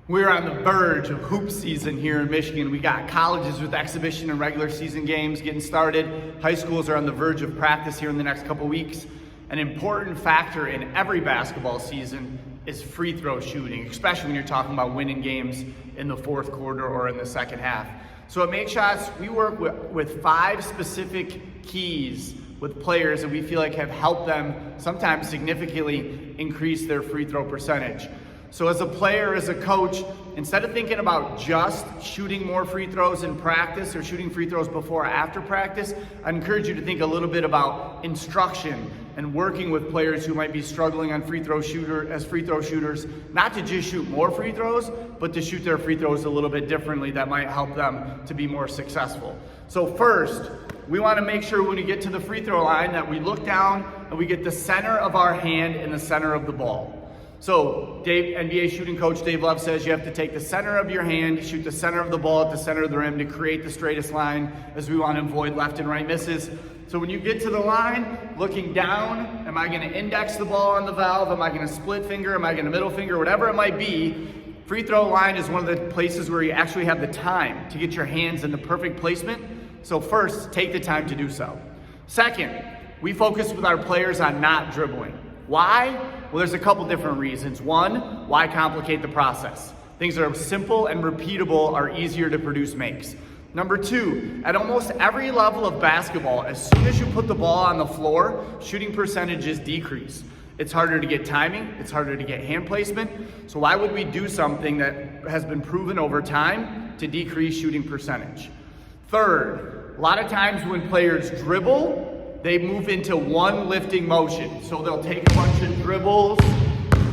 We're on the verge of hoop season here in Michigan. We got colleges with exhibition and regular season games getting started. High schools are on the verge of practice here in the next couple weeks. An important factor in every basketball season is free throw shooting, especially when you're talking about winning games in the fourth quarter or in the second half. So at Make Shots, we work with 5 specific keys with players that we feel like have helped them sometimes significantly increase their free throw percentage. So as a player, as a coach, instead of thinking about just shooting more free throws in practice or shooting free throws before or after practice, I encourage you to think a little bit about instruction and working with players who might be struggling on free throw shooters, not to just shoot more free throws, but to shoot their free throws a little bit differently that might help them to be more successful. So first, we want to make sure when we get to the free throw line that we look down and we get the center of our hand in the center of the ball. So NBA shooting coach Dave Love says you have to take the center of your hand, shoot the center of the ball at the center of the rim to create the straightest line, as we want to avoid left and right misses. So when you get to the line, looking down, am I going to index the ball on the valve? Am I going to split finger? Am I going to middle finger? Whatever it might be, free throw line is one of the places where you actually have the time to get your hands in the perfect placement. So first, take the time to do so. Second, we focus with our players on not dribbling. Why? Well, there's a couple different reasons. One, why complicate the process? Things that are simple and repeatable are easier to produce makes. Number 2, at almost every level of basketball, as soon as you put the ball on the floor, shooting percentages decrease. It's harder to get timing, it's harder to get hand placement. So why would we do something that has been proven over time to decrease shooting percentage? Third, a lot of times when players dribble, they move into one lifting motion. So they'll take a bunch of dribbles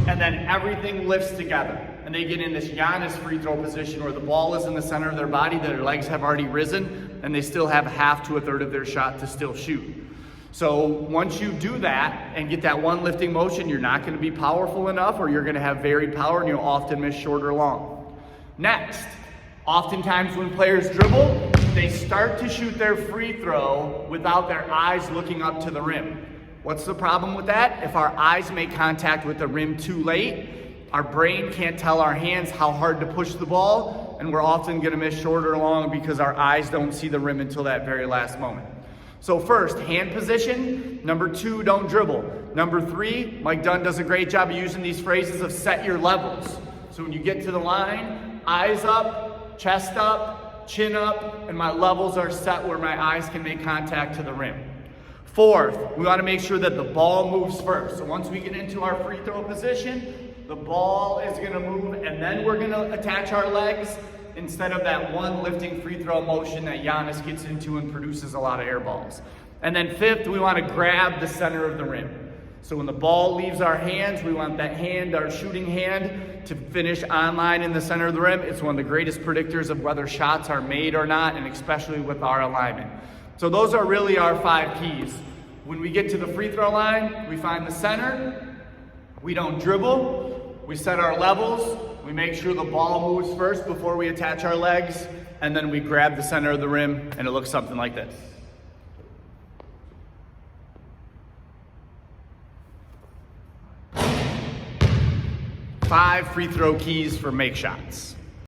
and then everything lifts together. And they get in this Giannis free throw position where the ball is in the center of their body, their legs have already risen, and they still have half to a third of their shot to still shoot. So once you do that and get that one lifting motion, you're not gonna be powerful enough, or you're gonna have varied power and you'll often miss short or long. Next, oftentimes when players dribble, they start to shoot their free throw without their eyes looking up to the rim. What's the problem with that? If our eyes make contact with the rim too late, our brain can't tell our hands how hard to push the ball, and we're often gonna miss short or long because our eyes don't see the rim until that very last moment. So first, hand position. Number 2, don't dribble. Number 3, Mike Dunn does a great job of using these phrases of set your levels. So when you get to the line, eyes up, chest up, chin up, and my levels are set where my eyes can make contact to the rim. Fourth, we want to make sure that the ball moves first. So once we get into our free throw position, the ball is going to move, and then we're going to attach our legs instead of that one lifting free throw motion that Giannis gets into and produces a lot of air balls. And then fifth, we want to grab the center of the rim. So when the ball leaves our hands, we want that hand, our shooting hand, to finish on line in the center of the rim. It's one of the greatest predictors of whether shots are made or not, and especially with our alignment. So those are really our 5 keys. When we get to the free throw line, we find the center, we don't dribble, we set our levels, we make sure the ball moves first before we attach our legs, and then we grab the center of the rim, and it looks something like this. 5 free throw keys for Make Shots.